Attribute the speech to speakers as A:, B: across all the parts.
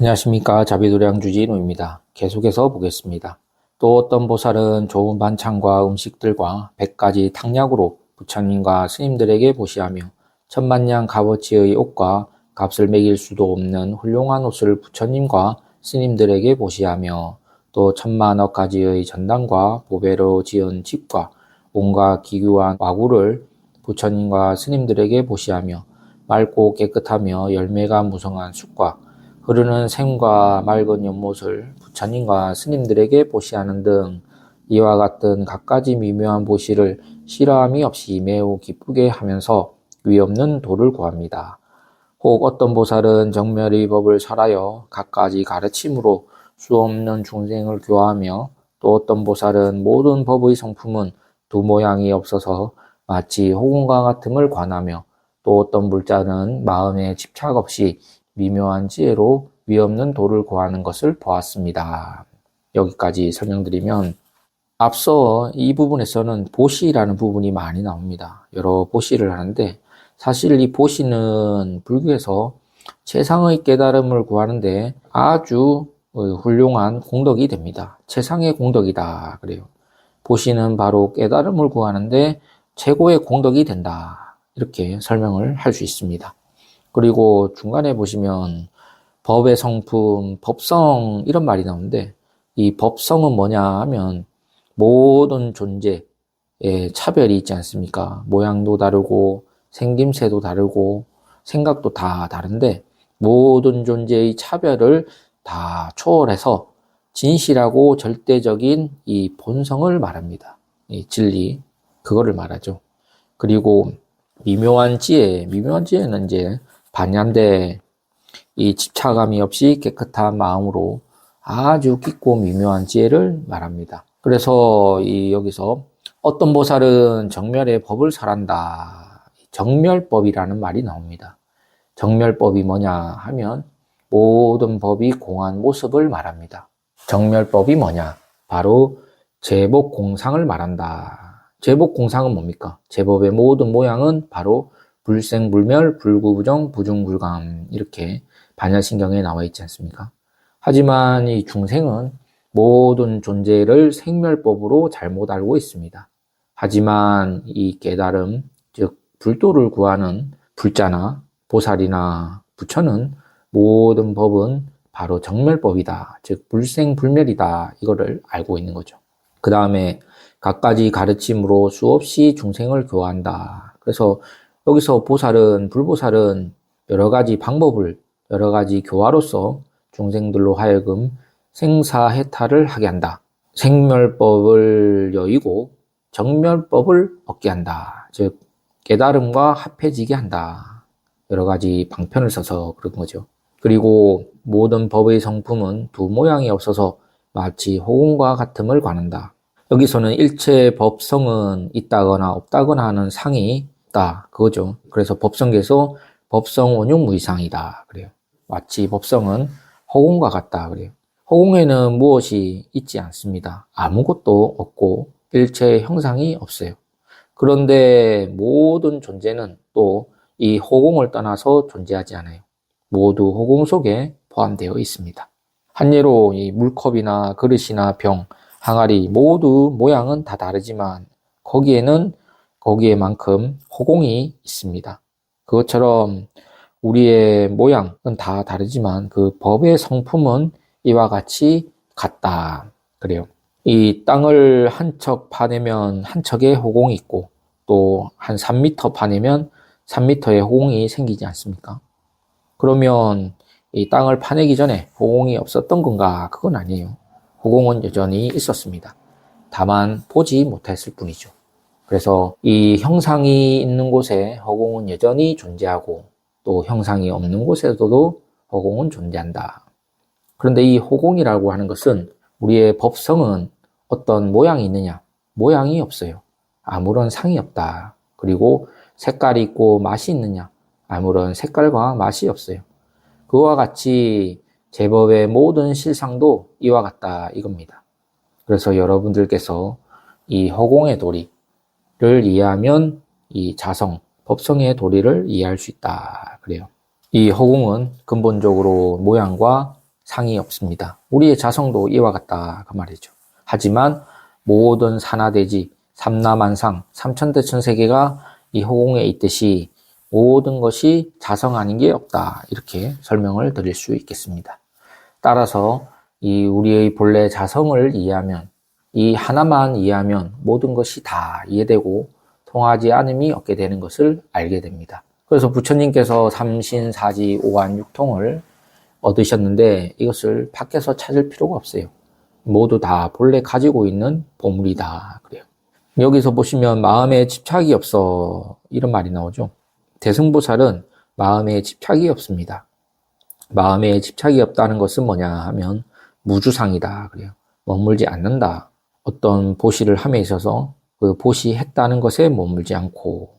A: 안녕하십니까. 자비도량 주진우입니다. 계속해서 보겠습니다. 또 어떤 보살은 좋은 반찬과 음식들과 100가지 탕약으로 부처님과 스님들에게 보시하며 천만냥 값어치의 옷과 값을 매길 수도 없는 훌륭한 옷을 부처님과 스님들에게 보시하며 또 천만억 가지의 전당과 보배로 지은 집과 온갖 기규한 와구를 부처님과 스님들에게 보시하며 맑고 깨끗하며 열매가 무성한 숲과 흐르는 샘과 맑은 연못을 부처님과 스님들에게 보시하는 등 이와 같은 갖가지 미묘한 보시를 싫어함이 없이 매우 기쁘게 하면서 위없는 도를 구합니다. 혹 어떤 보살은 정멸의 법을 설하여 갖가지 가르침으로 수없는 중생을 교화하며 또 어떤 보살은 모든 법의 성품은 두 모양이 없어서 마치 호공과 같음을 관하며 또 어떤 불자는 마음에 집착 없이 미묘한 지혜로 위없는 도를 구하는 것을 보았습니다. 여기까지 설명드리면 앞서 이 부분에서는 보시라는 부분이 많이 나옵니다. 여러 보시를 하는데 사실 이 보시는 불교에서 최상의 깨달음을 구하는데 아주 훌륭한 공덕이 됩니다. 최상의 공덕이다 그래요. 보시는 바로 깨달음을 구하는데 최고의 공덕이 된다. 이렇게 설명을 할 수 있습니다. 그리고 중간에 보시면 법의 성품, 법성 이런 말이 나오는데 이 법성은 뭐냐 하면 모든 존재의 차별이 있지 않습니까? 모양도 다르고 생김새도 다르고 생각도 다 다른데 모든 존재의 차별을 다 초월해서 진실하고 절대적인 이 본성을 말합니다. 이 진리, 그거를 말하죠. 그리고 미묘한 지혜는 이제 반야인데 이 집착함이 없이 깨끗한 마음으로 아주 깊고 미묘한 지혜를 말합니다. 그래서 여기서 어떤 보살은 정멸의 법을 설한다. 정멸법이라는 말이 나옵니다. 정멸법이 뭐냐 하면 모든 법이 공한 모습을 말합니다. 정멸법이 뭐냐? 바로 제법공상을 말한다. 제법공상은 뭡니까? 제법의 모든 모양은 바로 불생불멸, 불구부정, 부중불감 이렇게 반야신경에 나와 있지 않습니까? 하지만 이 중생은 모든 존재를 생멸법으로 잘못 알고 있습니다. 하지만 이 깨달음, 즉 불도를 구하는 불자나 보살이나 부처는 모든 법은 바로 정멸법이다. 즉 불생불멸이다. 이거를 알고 있는 거죠. 그 다음에 갖가지 가르침으로 수없이 중생을 교화한다. 그래서 여기서 불보살은 여러 가지 방법을, 여러 가지 교화로서 중생들로 하여금 생사해탈을 하게 한다. 생멸법을 여의고 정멸법을 얻게 한다. 즉 깨달음과 합해지게 한다. 여러 가지 방편을 써서 그런 거죠. 그리고 모든 법의 성품은 두 모양이 없어서 마치 호공과 같음을 관한다. 여기서는 일체 법성은 있다거나 없다거나 하는 상이 있다. 그거죠. 그래서 법성계에서 법성 원흉무이상이다. 그래요. 마치 법성은 허공과 같다. 그래요. 허공에는 무엇이 있지 않습니다. 아무것도 없고 일체 형상이 없어요. 그런데 모든 존재는 또 이 허공을 떠나서 존재하지 않아요. 모두 허공 속에 포함되어 있습니다. 한 예로 이 물컵이나 그릇이나 병, 항아리 모두 모양은 다 다르지만 거기에만큼 허공이 있습니다. 그것처럼 우리의 모양은 다 다르지만 그 법의 성품은 이와 같이 같다. 그래요. 이 땅을 한 척 파내면 한 척의 허공이 있고 또 한 3m 파내면 3m의 허공이 생기지 않습니까? 그러면 이 땅을 파내기 전에 허공이 없었던 건가? 그건 아니에요. 허공은 여전히 있었습니다. 다만 보지 못했을 뿐이죠. 그래서 이 형상이 있는 곳에 허공은 여전히 존재하고 또 형상이 없는 곳에서도 허공은 존재한다. 그런데 이 허공이라고 하는 것은 우리의 법성은 어떤 모양이 있느냐? 모양이 없어요. 아무런 상이 없다. 그리고 색깔이 있고 맛이 있느냐? 아무런 색깔과 맛이 없어요. 그와 같이 제법의 모든 실상도 이와 같다 이겁니다. 그래서 여러분들께서 이 허공의 도리를 이해하면 이 자성, 법성의 도리를 이해할 수 있다 그래요. 이 허공은 근본적으로 모양과 상이 없습니다. 우리의 자성도 이와 같다 그 말이죠. 하지만 모든 산하대지, 삼라만상, 삼천대천세계가 이 허공에 있듯이 모든 것이 자성 아닌 게 없다. 이렇게 설명을 드릴 수 있겠습니다. 따라서 이 우리의 본래 자성을 이해하면, 이 하나만 이해하면 모든 것이 다 이해되고 통하지 않음이 없게 되는 것을 알게 됩니다. 그래서 부처님께서 삼신사지 오한육통을 얻으셨는데 이것을 밖에서 찾을 필요가 없어요. 모두 다 본래 가지고 있는 보물이다. 그래요. 여기서 보시면 마음에 집착이 없어 이런 말이 나오죠. 대승보살은 마음에 집착이 없습니다. 마음에 집착이 없다는 것은 뭐냐 하면 무주상이다. 그래요. 머물지 않는다. 어떤 보시를 함에 있어서 그 보시했다는 것에 머물지 않고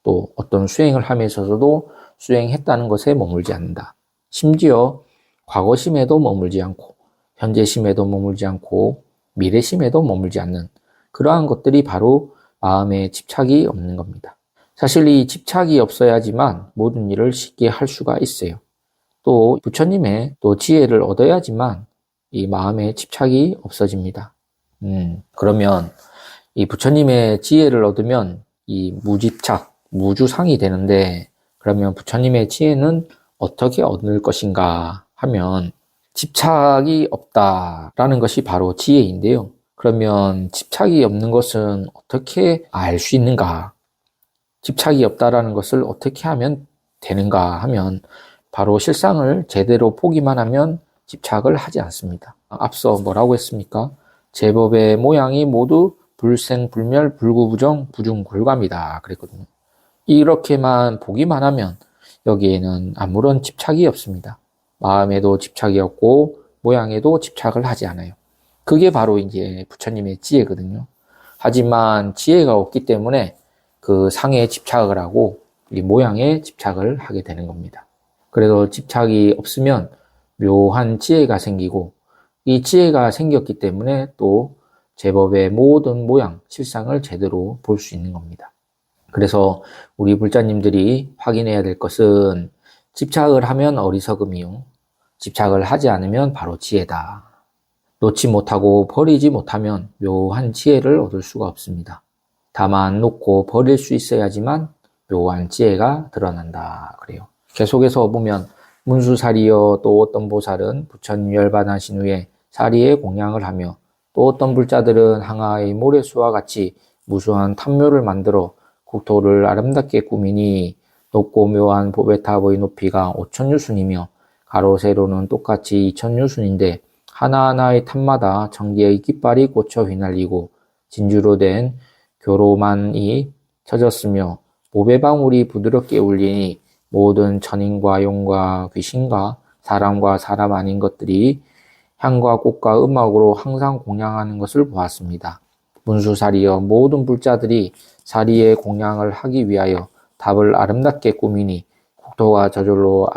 A: 또 어떤 수행을 함에 있어서도 수행했다는 것에 머물지 않는다. 심지어 과거심에도 머물지 않고 현재심에도 머물지 않고 미래심에도 머물지 않는 그러한 것들이 바로 마음에 집착이 없는 겁니다. 사실 이 집착이 없어야지만 모든 일을 쉽게 할 수가 있어요. 또 부처님의 또 지혜를 얻어야지만 이 마음에 집착이 없어집니다. 그러면 이 부처님의 지혜를 얻으면 이 무집착, 무주상이 되는데 그러면 부처님의 지혜는 어떻게 얻을 것인가 하면 집착이 없다라는 것이 바로 지혜인데요. 그러면 집착이 없는 것은 어떻게 알 수 있는가? 집착이 없다라는 것을 어떻게 하면 되는가 하면 바로 실상을 제대로 보기만 하면 집착을 하지 않습니다. 앞서 뭐라고 했습니까? 제법의 모양이 모두 불생불멸 불구부정 부중불감이다 그랬거든요. 이렇게만 보기만 하면 여기에는 아무런 집착이 없습니다. 마음에도 집착이 없고 모양에도 집착을 하지 않아요. 그게 바로 이제 부처님의 지혜거든요. 하지만 지혜가 없기 때문에 그 상에 집착을 하고 이 모양에 집착을 하게 되는 겁니다. 그래서 집착이 없으면 묘한 지혜가 생기고 이 지혜가 생겼기 때문에 또 제법의 모든 모양, 실상을 제대로 볼 수 있는 겁니다. 그래서 우리 불자님들이 확인해야 될 것은 집착을 하면 어리석음이요. 집착을 하지 않으면 바로 지혜다. 놓지 못하고 버리지 못하면 묘한 지혜를 얻을 수가 없습니다. 다만 놓고 버릴 수 있어야지만 묘한 지혜가 드러난다. 그래요. 계속해서 보면 문수사리여 또 어떤 보살은 부처님 열반하신 후에 사리에 공양을 하며 또 어떤 불자들은 항아의 모래수와 같이 무수한 탐묘를 만들어 국토를 아름답게 꾸미니 높고 묘한 보배탑의 높이가 5천유순이며 가로 세로는 똑같이 2천유순인데 하나하나의 탑마다 청기의 깃발이 꽂혀 휘날리고 진주로 된 교로만이 쳐졌으며 보배방울이 부드럽게 울리니 모든 천인과 용과 귀신과 사람 아닌 것들이 향과 꽃과 음악으로 항상 공양하는 것을 보았습니다. 문수사리여 모든 불자들이 사리의 공양을 하기 위하여 답을 아름답게 꾸미니 국토가 저절로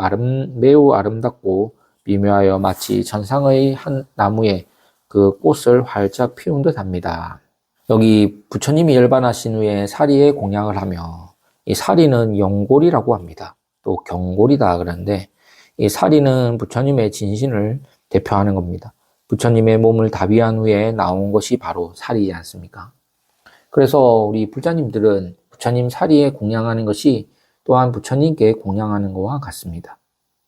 A: 매우 아름답고 미묘하여 마치 전상의 한 나무에 그 꽃을 활짝 피운 듯 합니다. 여기 부처님이 열반하신 후에 사리에 공양을 하며 이 사리는 영골이라고 합니다. 또 경골이다 그러는데 이 사리는 부처님의 진신을 대표하는 겁니다. 부처님의 몸을 다비한 후에 나온 것이 바로 사리지 않습니까? 그래서 우리 불자님들은 부처님 사리에 공양하는 것이 또한 부처님께 공양하는 것과 같습니다.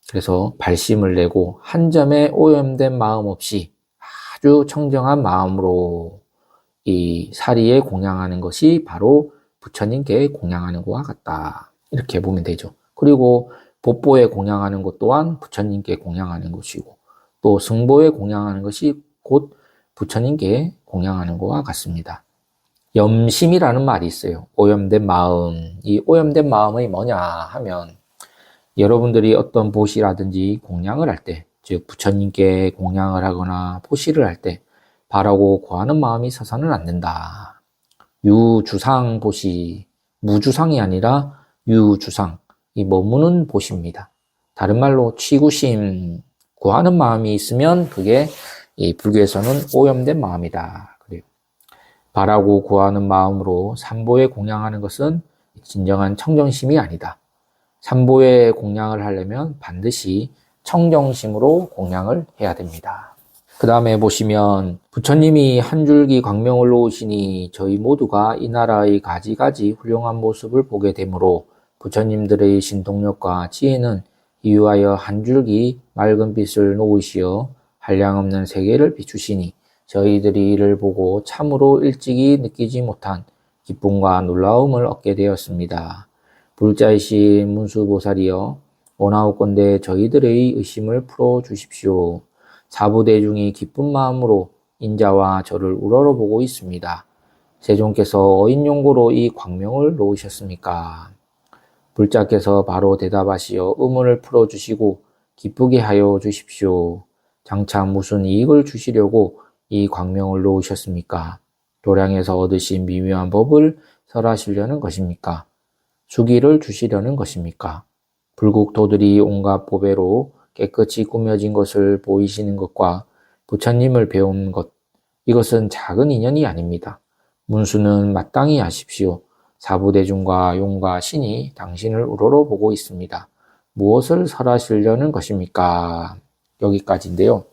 A: 그래서 발심을 내고 한 점에 오염된 마음 없이 아주 청정한 마음으로 이 사리에 공양하는 것이 바로 부처님께 공양하는 것과 같다. 이렇게 보면 되죠. 그리고 법보에 공양하는 것 또한 부처님께 공양하는 것이고 또 승보에 공양하는 것이 곧 부처님께 공양하는 것과 같습니다. 염심이라는 말이 있어요. 오염된 마음. 이 오염된 마음이 뭐냐 하면 여러분들이 어떤 보시라든지 공양을 할 때, 즉 부처님께 공양을 하거나 보시를 할 때 바라고 구하는 마음이 서서는 안 된다. 유주상 보시, 무주상이 아니라 유주상, 이 머무는 보시입니다. 다른 말로 취구심, 구하는 마음이 있으면 그게 이 불교에서는 오염된 마음이다. 그래요. 바라고 구하는 마음으로 삼보에 공양하는 것은 진정한 청정심이 아니다. 삼보에 공양을 하려면 반드시 청정심으로 공양을 해야 됩니다. 그 다음에 보시면 부처님이 한 줄기 광명을 놓으시니 저희 모두가 이 나라의 가지가지 훌륭한 모습을 보게 되므로 부처님들의 신동력과 지혜는 이유하여 한 줄기 맑은 빛을 놓으시어 한량없는 세계를 비추시니 저희들이 이를 보고 참으로 일찍이 느끼지 못한 기쁨과 놀라움을 얻게 되었습니다. 불자이신 문수보살이여 원하옵건대 저희들의 의심을 풀어주십시오. 사부대중이 기쁜 마음으로 인자와 저를 우러러보고 있습니다. 세존께서 어인용고로 이 광명을 놓으셨습니까? 불자께서 바로 대답하시어 의문을 풀어주시고 기쁘게 하여 주십시오. 장차 무슨 이익을 주시려고 이 광명을 놓으셨습니까? 도량에서 얻으신 미묘한 법을 설하시려는 것입니까? 수기를 주시려는 것입니까? 불국토들이 온갖 보배로 깨끗이 꾸며진 것을 보이시는 것과 부처님을 배운 것, 이것은 작은 인연이 아닙니다. 문수는 마땅히 아십시오. 사부대중과 용과 신이 당신을 우러러보고 있습니다. 무엇을 설하시려는 것입니까? 여기까지인데요.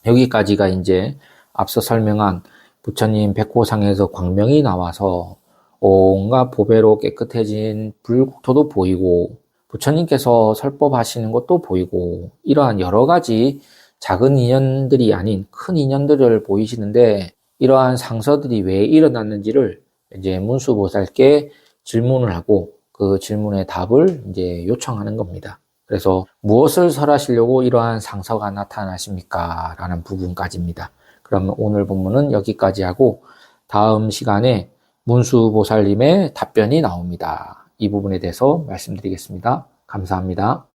A: 여기까지가 이제 앞서 설명한 부처님 백호상에서 광명이 나와서 온갖 보배로 깨끗해진 불국토도 보이고 부처님께서 설법하시는 것도 보이고 이러한 여러 가지 작은 인연들이 아닌 큰 인연들을 보이시는데 이러한 상서들이 왜 일어났는지를 이제 문수보살께 질문을 하고 그 질문의 답을 이제 요청하는 겁니다. 그래서 무엇을 설하시려고 이러한 상서가 나타나십니까? 라는 부분까지입니다. 그러면 오늘 본문은 여기까지 하고 다음 시간에 문수보살님의 답변이 나옵니다. 이 부분에 대해서 말씀드리겠습니다. 감사합니다.